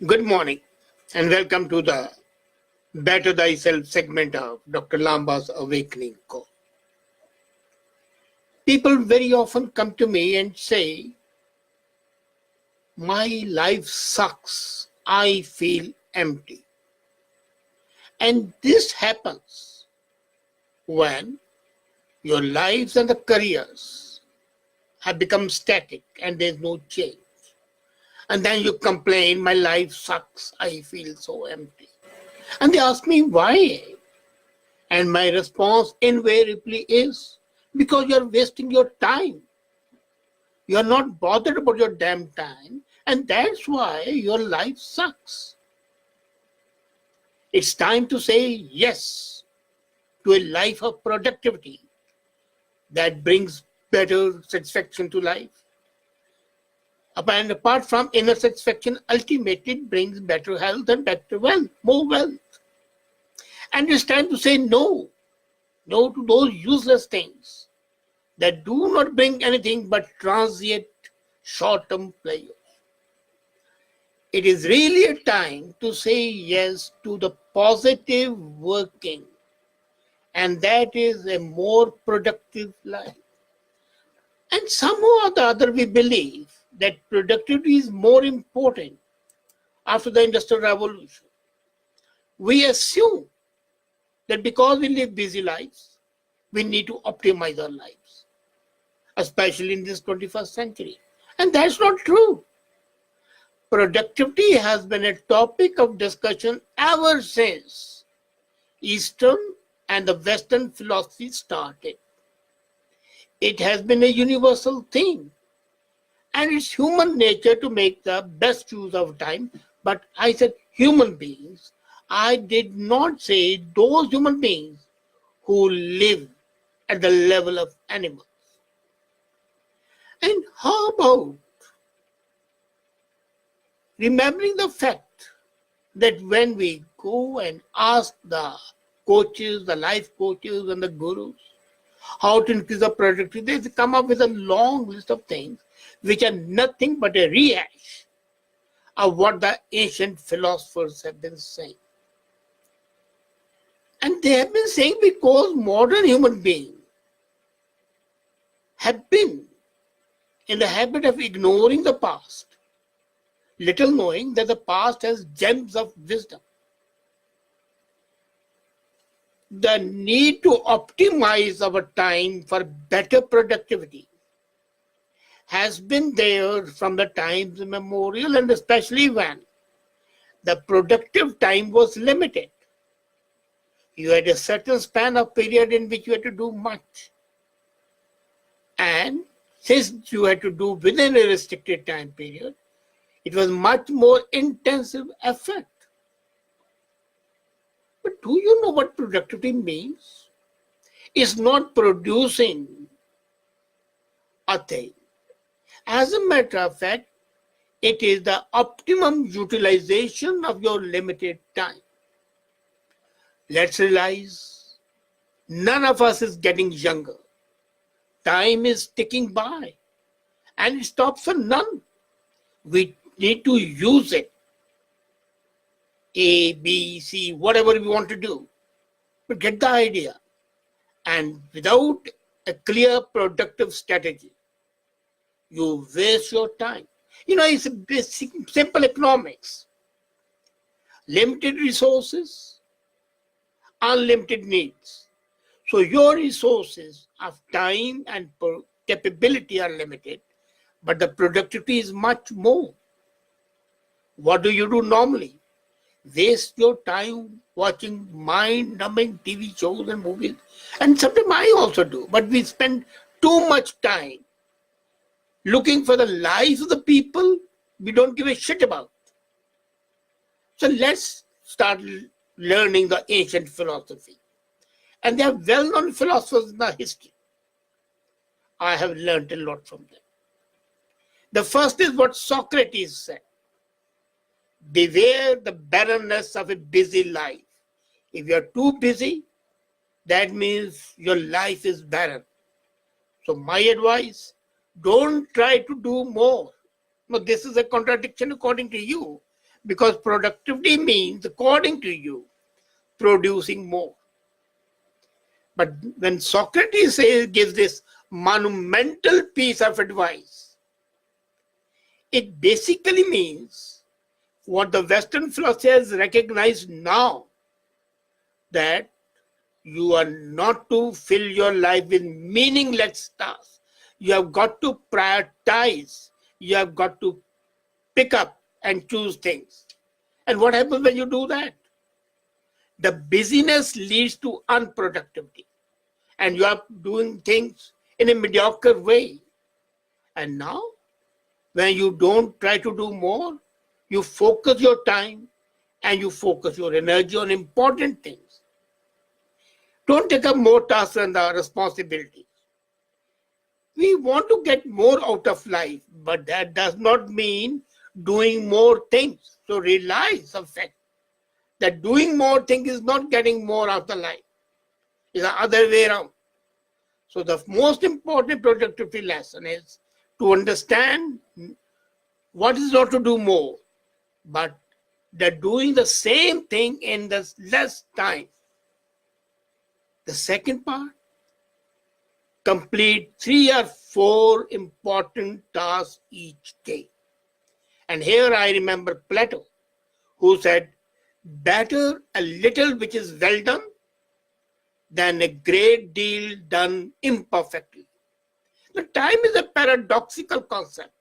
Good morning and welcome to the Better Thyself segment of Dr. Lamba's Awakening Call. People very often come to me and say, my life sucks. I feel empty. And this happens when your lives and the careers have become static and there's no change. And then you complain, my life sucks. I feel so empty. And they ask me why. And my response invariably is because you're wasting your time. You're not bothered about your damn time, and that's why your life sucks. It's time to say yes to a life of productivity that brings better satisfaction to life. And apart from inner satisfaction, ultimately it brings better health and better wealth, more wealth. And it's time to say no to those useless things that do not bring anything but transient short-term pleasure. It is really a time to say yes to the positive working, and that is a more productive life. And somehow or the other we believe that productivity is more important after the Industrial Revolution. We assume that because we live busy lives, we need to optimize our lives, especially in this 21st century. And that's not true. Productivity has been a topic of discussion ever since Eastern and the Western philosophy started. It has been a universal theme, and it's human nature to make the best use of time. But I said human beings. I did not say those human beings who live at the level of animals. And how about remembering the fact that when we go and ask the coaches, the life coaches and the gurus how to increase the productivity, they come up with a long list of things which are nothing but a rehash of what the ancient philosophers have been saying. And they have been saying because modern human beings have been in the habit of ignoring the past, little knowing that the past has gems of wisdom. The need to optimize our time for better productivity has been there from the times immemorial, and especially when the productive time was limited. You had a certain span of period in which you had to do much. And since you had to do within a restricted time period, it was much more intensive effort. But do you know what productivity means? It's not producing a thing. As a matter of fact, it is the optimum utilization of your limited time. Let's realize none of us is getting younger. Time is ticking by and it stops for none. We need to use it. A, B, C, whatever we want to do. But get the idea. And without a clear productive strategy, you waste your time. It's a basic, simple economics. Limited resources, unlimited needs. So your resources of time and capability are limited, but the productivity is much more. What do you do normally? Waste your time watching mind-numbing TV shows and movies. And sometimes I also do, but we spend too much time looking for the lives of the people we don't give a shit about. So let's start learning the ancient philosophy. And they are well-known philosophers in the history. I have learned a lot from them. The first is what Socrates said. Beware the barrenness of a busy life. If you're too busy, that means your life is barren. So my advice, don't try to do more. No, this is a contradiction according to you. because productivity means, according to you, producing more. But when Socrates gives this monumental piece of advice, it basically means what the Western philosophers recognize now, that you are not to fill your life with meaningless tasks. You have got to prioritize. You have got to pick up and choose things. And what happens when you do that? The busyness leads to unproductivity. And you are doing things in a mediocre way. And now, when you don't try to do more, you focus your time and you focus your energy on important things. Don't take up more tasks and responsibilities. We want to get more out of life, but that does not mean doing more things. So realize the fact that doing more things is not getting more out of life. It's the other way around. So the most important productivity lesson is to understand what is not to do more, but that doing the same thing in the less time. The second part, complete 3 or 4 important tasks each day. And here I remember Plato, who said, better a little which is well done than a great deal done imperfectly. The time is a paradoxical concept.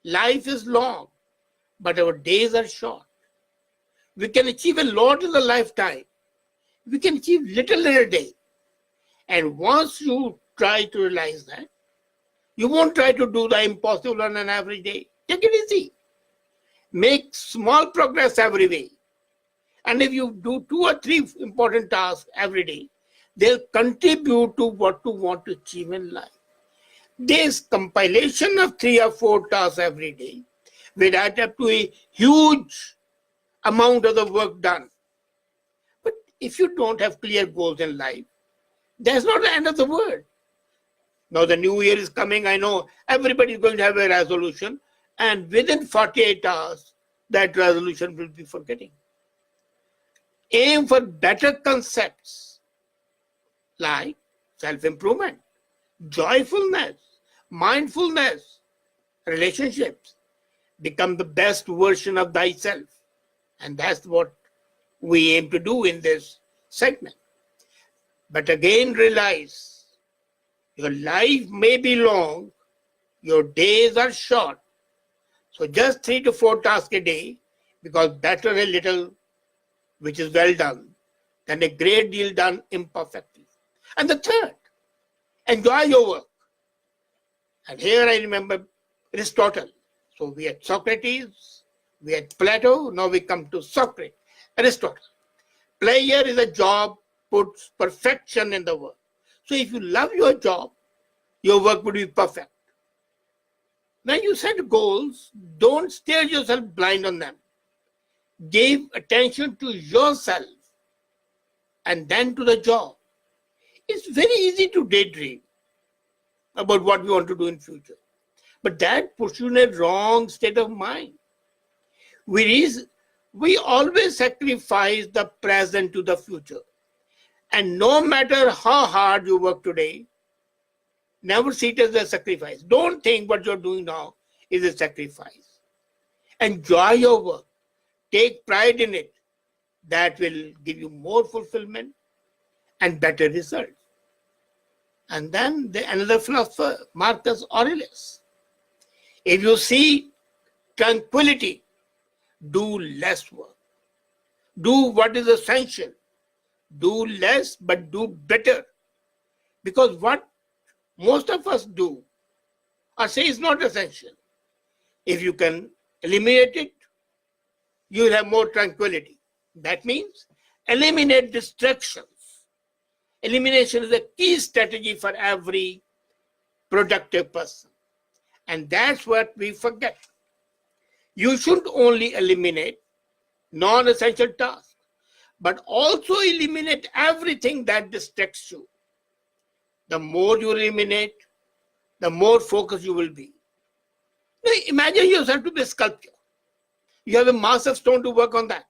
Life is long, but our days are short. We can achieve a lot in a lifetime. We can achieve little in a day. And once you try to realize that, you won't try to do the impossible on an average day. Take it easy. Make small progress every day. And if you do 2 or 3 important tasks every day, they'll contribute to what you want to achieve in life. This compilation of 3 or 4 tasks every day will add up to a huge amount of the work done. But if you don't have clear goals in life, that's not the end of the world. Now the new year is coming. I know everybody is going to have a resolution, and within 48 hours, that resolution will be forgetting. Aim for better concepts like self-improvement, joyfulness, mindfulness, relationships. Become the best version of thyself. And that's what we aim to do in this segment. But again, realize your life may be long, your days are short. So just 3 to 4 tasks a day, because better a little which is well done than a great deal done imperfectly. And the third, enjoy your work. And here I remember Aristotle. So we had Socrates, we had Plato, now we come to Socrates, Aristotle. Pleasure is a job, puts perfection in the work. So if you love your job, your work would be perfect. When you set goals, don't stare yourself blind on them. Give attention to yourself and then to the job. It's very easy to daydream about what we want to do in future. But that puts you in a wrong state of mind. We always sacrifice the present to the future. And no matter how hard you work today, never see it as a sacrifice. Don't think what you're doing now is a sacrifice. Enjoy your work. Take pride in it. That will give you more fulfillment and better results. And then another philosopher, Marcus Aurelius. If you see tranquility, do less work. Do what is essential. Do less, but do better. Because what most of us do or say is not essential. If you can eliminate it, you will have more tranquility. That means eliminate distractions. Elimination is a key strategy for every productive person. And that's what we forget. You should only eliminate non-essential tasks, but also eliminate everything that distracts you. The more you eliminate, the more focused you will be. Now, imagine yourself to be a sculptor. You have a massive stone to work on that.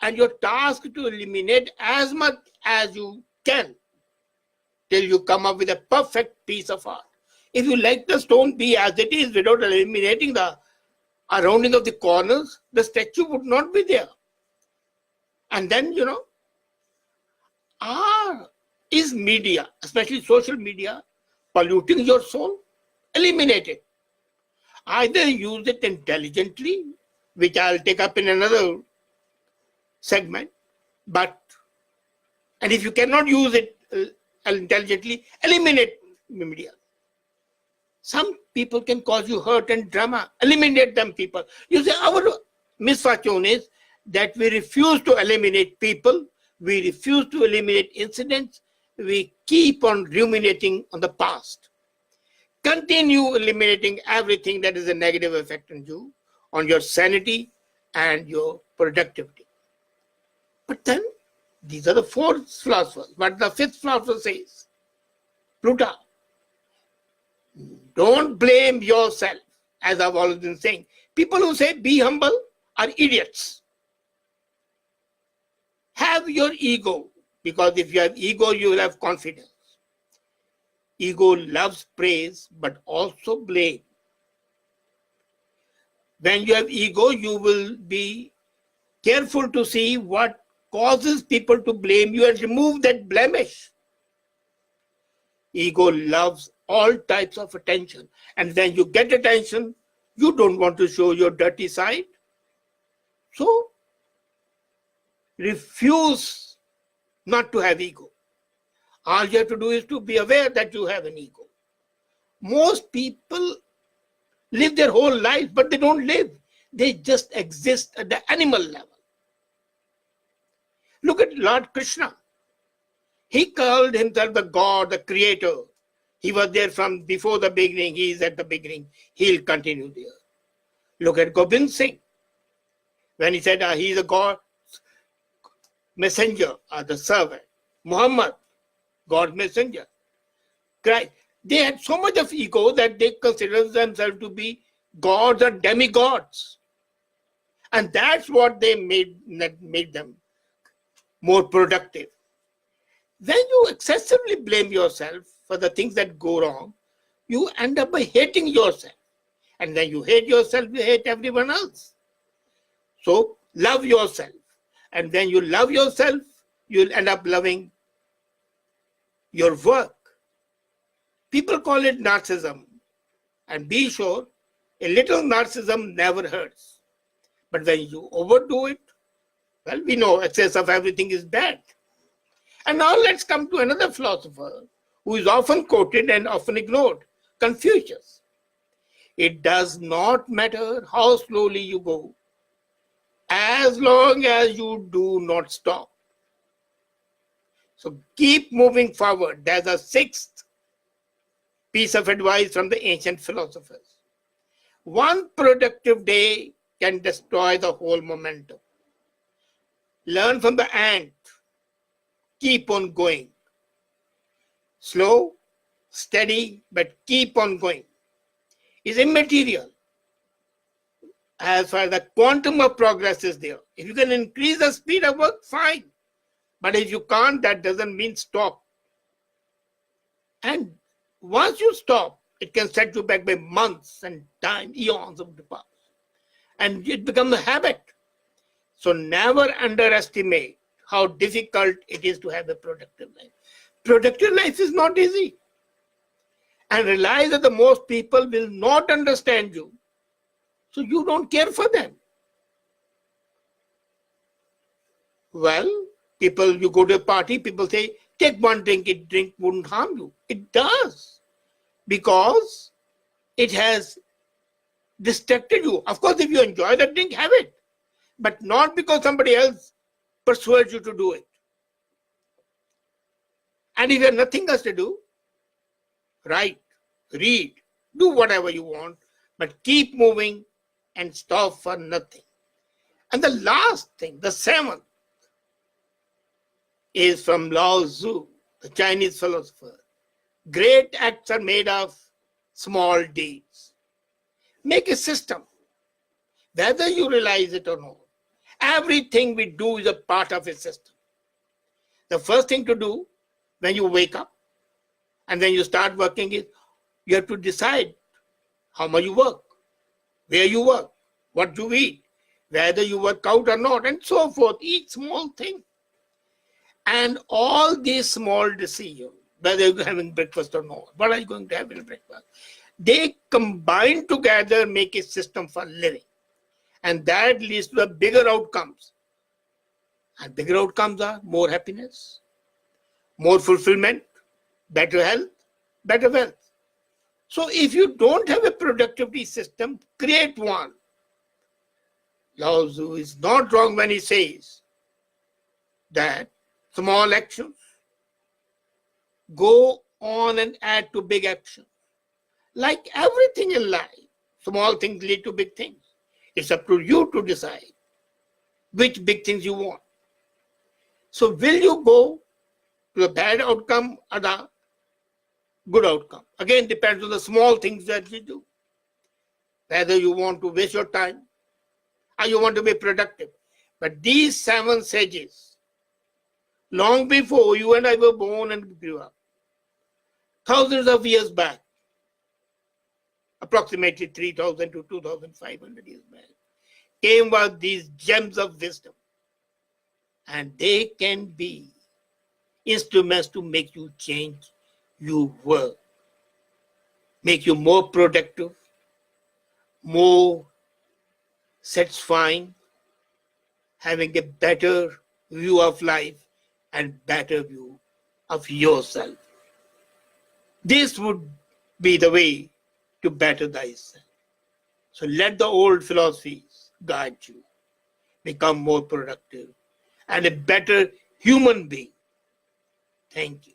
And your task to eliminate as much as you can till you come up with a perfect piece of art. If you let the stone be as it is without eliminating the rounding of the corners, the statue would not be there. And then, is media, especially social media, polluting your soul? Eliminate it. Either use it intelligently, which I'll take up in another segment, and if you cannot use it intelligently, eliminate media. Some people can cause you hurt and drama. Eliminate them, people. You see, our misfortune is that we refuse to eliminate people. We refuse to eliminate incidents. We keep on ruminating on the past. Continue eliminating everything that is a negative effect on you, on your sanity and your productivity. But then, these are the four philosophers. But the fifth philosopher says, Pluto, don't blame yourself, as I've always been saying. People who say be humble are idiots. Have your ego, because if you have ego, you will have confidence. Ego loves praise, but also blame. When you have ego, you will be careful to see what causes people to blame you and remove that blemish. Ego loves all types of attention. And when you get attention, you don't want to show your dirty side. So, refuse not to have ego. All you have to do is to be aware that you have an ego. Most people live their whole life, but they don't live. They just exist at the animal level. Look at Lord Krishna. He called himself the God, the creator. He was there from before the beginning. He is at the beginning. He'll continue there. Look at Gobind Singh. When he said he is a God messenger or the servant. Muhammad, God's messenger. Christ. They had so much of ego that they considered themselves to be gods or demigods. And that's what they made them more productive. When you excessively blame yourself for the things that go wrong, you end up by hating yourself. And when you hate yourself, you hate everyone else. So love yourself. And when you love yourself, you'll end up loving your work. People call it narcissism. And be sure, a little narcissism never hurts. But when you overdo it, well, we know excess of everything is bad. And now let's come to another philosopher who is often quoted and often ignored, Confucius. It does not matter how slowly you go, as long as you do not stop. So keep moving forward. There's a sixth piece of advice from the ancient philosophers. One productive day can destroy the whole momentum. Learn from the ant. Keep on going. Slow, steady, but keep on going. Is immaterial. As far as the quantum of progress is there. If you can increase the speed of work, fine. But if you can't, that doesn't mean stop. And once you stop, it can set you back by months and time, eons of the past. And it becomes a habit. So never underestimate how difficult it is to have a productive life. Productive life is not easy. And realize that the most people will not understand you. So you don't care for them. Well, you go to a party, people say, take one drink, drink wouldn't harm you. It does. Because it has distracted you. Of course, if you enjoy that drink, have it. But not because somebody else persuades you to do it. And if you have nothing else to do, write, read, do whatever you want, but keep moving and stop for nothing. And the last thing, the seventh, is from Lao Tzu, the Chinese philosopher. Great acts are made of small deeds. Make a system whether you realize it or not. Everything we do is a part of a system. The first thing to do when you wake up and when you start working is you have to decide how much you work, where you work, what you eat, whether you work out or not, and so forth, each small thing. And all these small decisions, whether you're having breakfast or not, what are you going to have in breakfast, they combine together, make a system for living. And that leads to the bigger outcomes. And bigger outcomes are more happiness, more fulfillment, better health, better wealth. So if you don't have a productivity system, create one. Lao Tzu is not wrong when he says that small actions go on and add to big actions. Like everything in life, small things lead to big things. It's up to you to decide which big things you want. So will you go to the bad outcome or the good outcome? Again, depends on the small things that you do. Whether you want to waste your time or you want to be productive. But these 7 sages, long before you and I were born and grew up, thousands of years back, approximately 3,000 to 2,500 years back, came with these gems of wisdom. And they can be instruments to make you change your work, make you more productive, more satisfying, having a better view of life and better view of yourself. This would be the way to better thyself. So let the old philosophies guide you, become more productive and a better human being. Thank you.